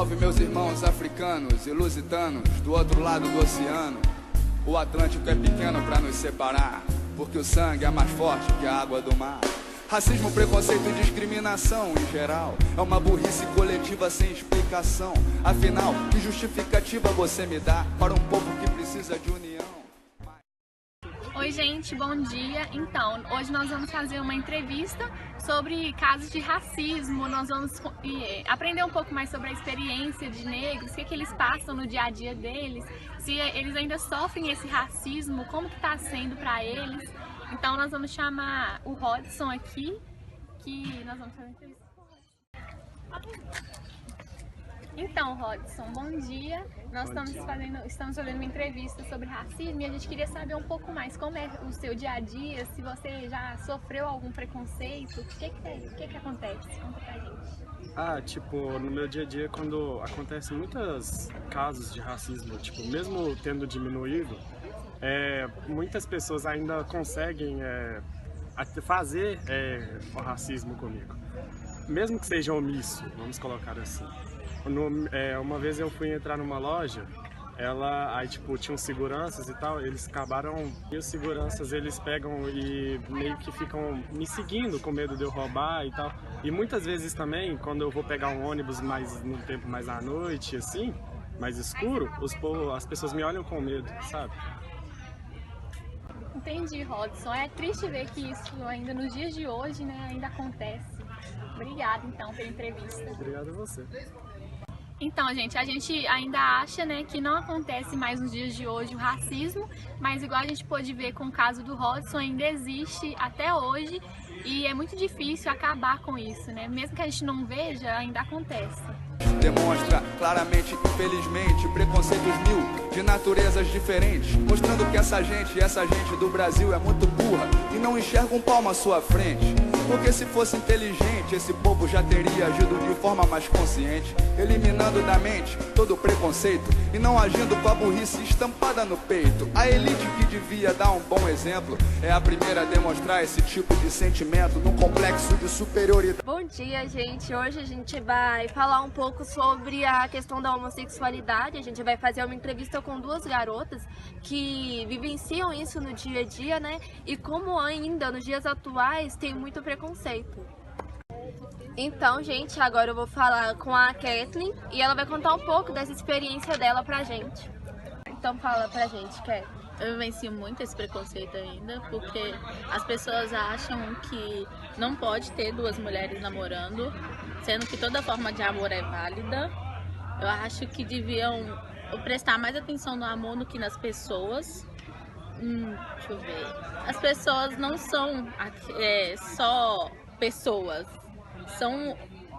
Salve meus irmãos africanos e lusitanos do outro lado do oceano. O Atlântico é pequeno pra nos separar, porque o sangue é mais forte que a água do mar. Racismo, preconceito e discriminação em geral é uma burrice coletiva sem explicação. Afinal, que justificativa você me dá para um povo que precisa de união? Oi gente, bom dia. Então, hoje nós vamos fazer uma entrevista sobre casos de racismo. Nós vamos aprender um pouco mais sobre a experiência de negros, o que eles passam no dia a dia deles, se eles ainda sofrem esse racismo, como que está sendo para eles. Então nós vamos chamar o Rodson aqui, que nós vamos fazer uma entrevista com o Rodson. Então, Rodson, bom dia. Nós estamos fazendo uma entrevista sobre racismo e a gente queria saber um pouco mais como é o seu dia a dia, se você já sofreu algum preconceito, o que acontece? Conta pra gente. No meu dia a dia, quando acontecem muitos casos de racismo, mesmo tendo diminuído, muitas pessoas ainda conseguem fazer o racismo comigo, mesmo que seja omisso, vamos colocar assim. Uma vez eu fui entrar numa loja, tinham seguranças e tal, eles acabaram, e os seguranças eles pegam e meio que ficam me seguindo com medo de eu roubar e tal. E muitas vezes também, quando eu vou pegar um ônibus no tempo mais à noite, assim, mais escuro, as pessoas me olham com medo, sabe? Entendi, Rodson. É triste ver que isso ainda nos dias de hoje, né, ainda acontece. Obrigada, então, pela entrevista. Obrigado a você. Então, gente, a gente ainda acha, né, que não acontece mais nos dias de hoje o racismo, mas igual a gente pôde ver com o caso do Rodson, ainda existe até hoje e é muito difícil acabar com isso, né? Mesmo que a gente não veja, ainda acontece. Demonstra claramente, infelizmente, preconceitos mil de naturezas diferentes, mostrando que essa gente do Brasil é muito burra e não enxerga um palmo à sua frente. Porque se fosse inteligente, esse povo já teria agido de forma mais consciente, eliminando da mente todo o preconceito e não agindo com a burrice estampada no peito. A elite que devia dar um bom exemplo é a primeira a demonstrar esse tipo de sentimento num complexo de superioridade. Bom dia, gente. Hoje a gente vai falar um pouco sobre a questão da homossexualidade. A gente vai fazer uma entrevista com duas garotas que vivenciam isso no dia a dia, né? E como ainda nos dias atuais tem muito preconceito. Então, gente, agora eu vou falar com a Kathleen e ela vai contar um pouco dessa experiência dela pra gente. Então fala pra gente, Kathleen. Eu vivencio muito esse preconceito ainda, porque as pessoas acham que não pode ter duas mulheres namorando, sendo que toda forma de amor é válida. Eu acho que deviam prestar mais atenção no amor do que nas pessoas. Deixa eu ver. As pessoas não são só pessoas, são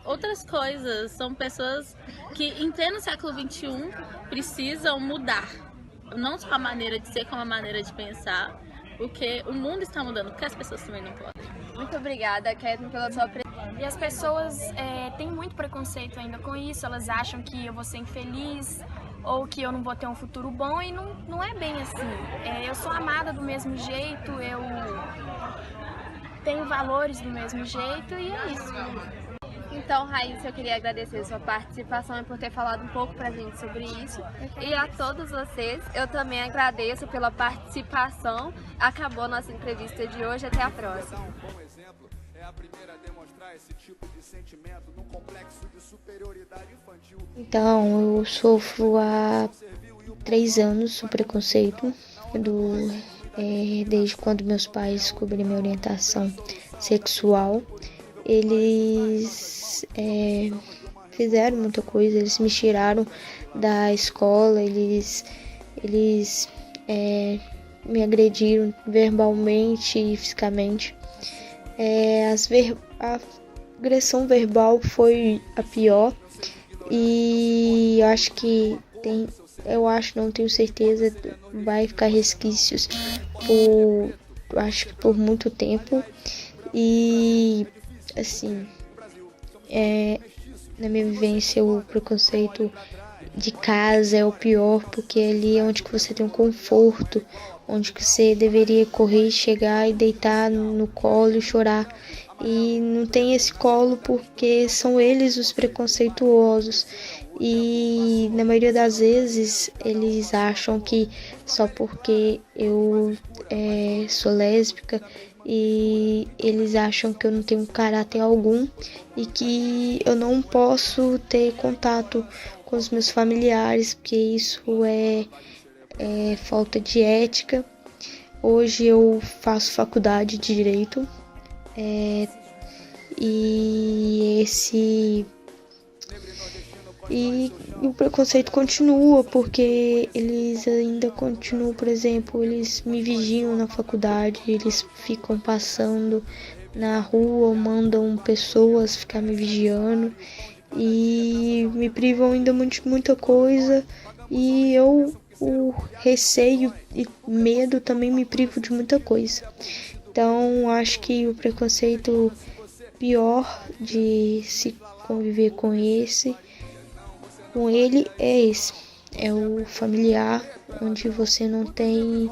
outras coisas, são pessoas que em pleno século XXI precisam mudar. Não só a maneira de ser, como a maneira de pensar, porque o mundo está mudando, porque as pessoas também não podem. Muito obrigada, Kathleen, pela sua presença. E as pessoas têm muito preconceito ainda com isso, elas acham que eu vou ser infeliz ou que eu não vou ter um futuro bom e não é bem assim. Eu sou amada do mesmo jeito, eu tenho valores do mesmo jeito e é isso. Então, Raíssa, eu queria agradecer a sua participação e por ter falado um pouco pra gente sobre isso. E a todos vocês, eu também agradeço pela participação. Acabou a nossa entrevista de hoje, até a próxima. Então, eu sofro há 3 anos o preconceito desde quando meus pais descobriram minha orientação sexual. Eles fizeram muita coisa, eles me tiraram da escola, eles me agrediram verbalmente e fisicamente. A agressão verbal foi a pior e não tenho certeza, vai ficar resquícios por muito tempo. E assim, na minha vivência, o preconceito de casa é o pior, porque ali é onde que você tem um conforto, onde que você deveria correr, chegar e deitar no colo e chorar. E não tem esse colo porque são eles os preconceituosos. E na maioria das vezes eles acham que só porque eu sou lésbica, e eles acham que eu não tenho caráter algum e que eu não posso ter contato com os meus familiares, porque isso é falta de ética. Hoje eu faço faculdade de Direito e o preconceito continua, porque eles ainda continuam, por exemplo, eles me vigiam na faculdade, eles ficam passando na rua, mandam pessoas ficar me vigiando e me privam ainda de muita coisa, e o receio e medo também me privam de muita coisa. Então, acho que o preconceito pior de se conviver com ele é esse. É o familiar, onde você não tem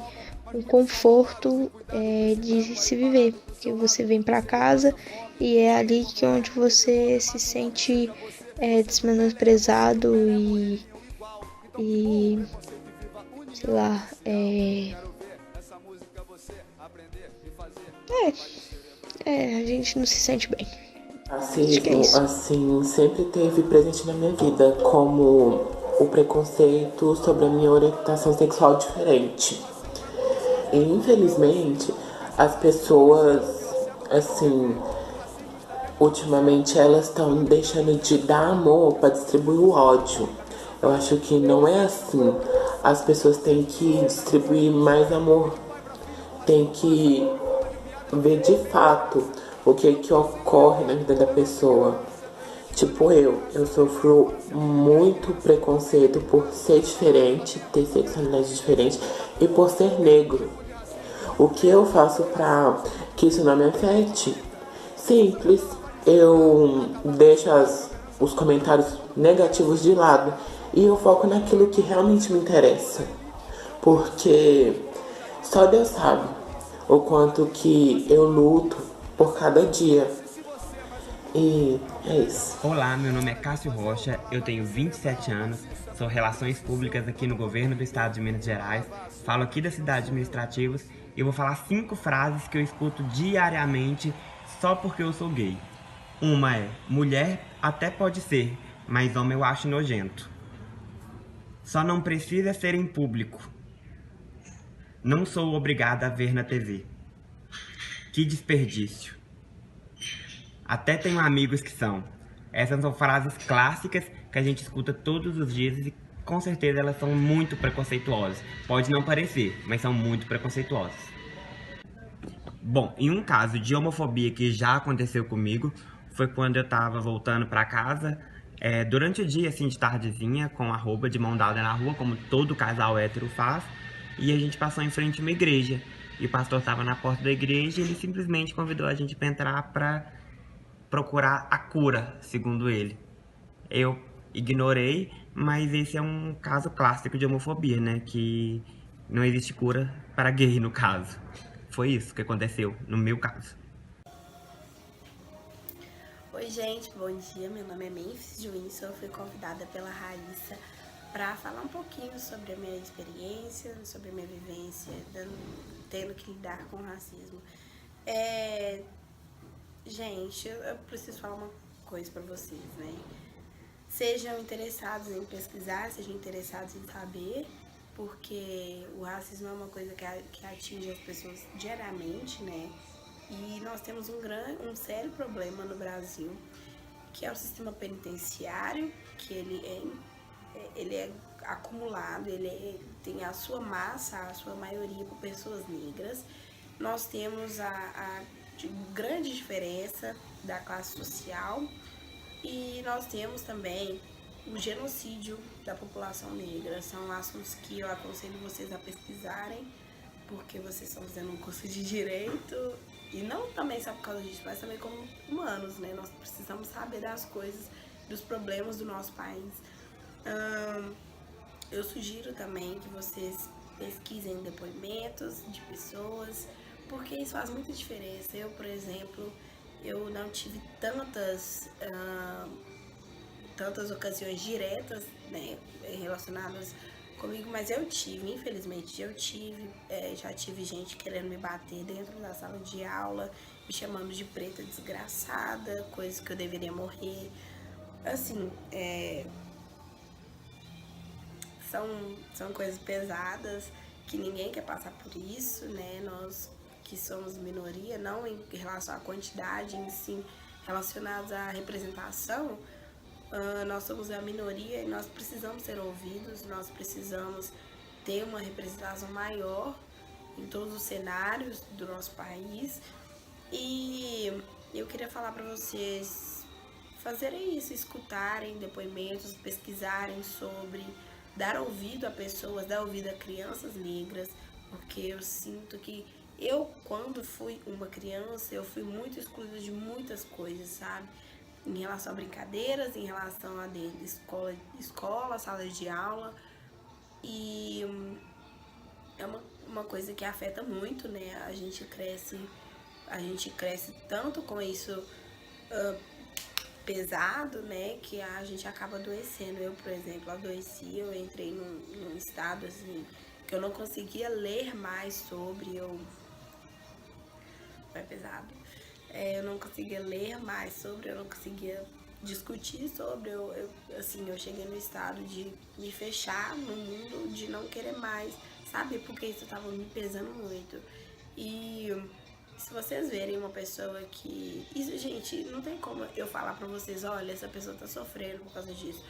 o conforto de se viver. Porque você vem para casa e é ali que onde você se sente desmenosprezado e sei lá, a gente não se sente bem. Assim, sempre teve presente na minha vida, como o preconceito sobre a minha orientação sexual diferente. E infelizmente, as pessoas, assim, ultimamente elas estão deixando de dar amor para distribuir o ódio. Eu acho que não é assim. As pessoas têm que distribuir mais amor, têm que ver de fato o que ocorre na vida da pessoa. Tipo, eu sofro muito preconceito por ser diferente, ter sexualidade diferente e por ser negro. O que eu faço pra que isso não me afete? Simples, eu deixo os comentários negativos de lado e eu foco naquilo que realmente me interessa. Porque só Deus sabe o quanto que eu luto por cada dia. E é isso. Olá, meu nome é Cássio Rocha, eu tenho 27 anos, sou Relações Públicas aqui no Governo do Estado de Minas Gerais, falo aqui da cidade administrativa e vou falar 5 frases que eu escuto diariamente só porque eu sou gay. Uma é: mulher até pode ser, mas homem eu acho nojento. Só não precisa ser em público. Não sou obrigada a ver na TV. Que desperdício. Até tenho amigos que são. Essas são frases clássicas que a gente escuta todos os dias e com certeza elas são muito preconceituosas. Pode não parecer, mas são muito preconceituosas. Bom, em um caso de homofobia que já aconteceu comigo, foi quando eu tava voltando pra casa, durante o dia, assim, de tardezinha, com a roupa de mão dada na rua, como todo casal hétero faz, e a gente passou em frente a uma igreja. E o pastor estava na porta da igreja e ele simplesmente convidou a gente para entrar para procurar a cura, segundo ele. Eu ignorei, mas esse é um caso clássico de homofobia, né? Que não existe cura para gay, no caso. Foi isso que aconteceu no meu caso. Oi gente, bom dia, meu nome é Memphis Juízo, eu fui convidada pela Raíssa para falar um pouquinho sobre a minha experiência, sobre a minha vivência, tendo que lidar com racismo. Gente, eu preciso falar uma coisa para vocês, né? Sejam interessados em pesquisar, sejam interessados em saber, porque o racismo é uma coisa que atinge as pessoas diariamente, né? E nós temos um sério problema no Brasil, que é o sistema penitenciário, que ele é acumulado, tem a sua massa, a sua maioria por pessoas negras. Nós temos a grande diferença da classe social e nós temos também o genocídio da população negra. São assuntos que eu aconselho vocês a pesquisarem, porque vocês estão fazendo um curso de direito, e não também só por causa disso, mas também como humanos, né? Nós precisamos saber das coisas, dos problemas do nosso país. Eu sugiro também que vocês pesquisem depoimentos de pessoas, porque isso faz muita diferença. Eu, por exemplo, eu não tive tantas tantas ocasiões diretas, né, relacionadas comigo, mas eu tive, infelizmente, já tive gente querendo me bater dentro da sala de aula, me chamando de preta desgraçada, coisa que eu deveria morrer. Assim, são coisas pesadas que ninguém quer passar por isso, né? Nós que somos minoria, não em relação à quantidade, em si, relacionados à representação, nós somos a minoria e nós precisamos ser ouvidos, nós precisamos ter uma representação maior em todos os cenários do nosso país. E eu queria falar para vocês fazerem isso, escutarem depoimentos, pesquisarem sobre, dar ouvido a pessoas, dar ouvido a crianças negras, porque eu sinto que quando fui uma criança, eu fui muito excluída de muitas coisas, sabe? Em relação a brincadeiras, em relação a escola, sala de aula. E é uma coisa que afeta muito, né? A gente cresce tanto com isso pesado, né? Que a gente acaba adoecendo. Eu, por exemplo, adoeci, eu entrei num estado assim que eu não conseguia ler mais sobre, é pesado. Eu não conseguia ler mais sobre, eu não conseguia discutir sobre, eu cheguei no estado de me fechar no mundo, de não querer mais, sabe? Porque isso tava me pesando muito. E se vocês verem uma pessoa que... Isso, gente, não tem como eu falar pra vocês, olha, essa pessoa tá sofrendo por causa disso.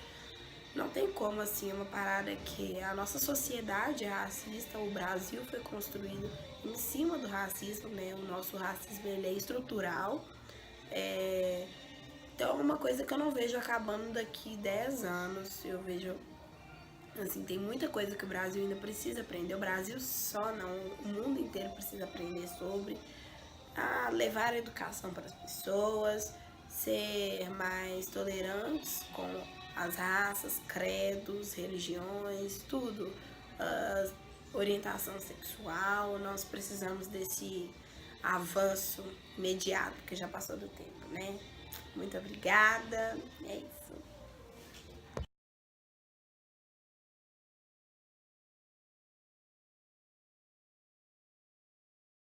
Não tem como, assim, uma parada que a nossa sociedade é racista, o Brasil foi construído em cima do racismo, né? O nosso racismo, ele é estrutural. Então, é uma coisa que eu não vejo acabando daqui 10 anos. Eu vejo, assim, tem muita coisa que o Brasil ainda precisa aprender. O Brasil só não, o mundo inteiro precisa aprender sobre levar a educação para as pessoas, ser mais tolerantes com as raças, credos, religiões, tudo, orientação sexual. Nós precisamos desse avanço imediato que já passou do tempo, né? Muito obrigada, é isso.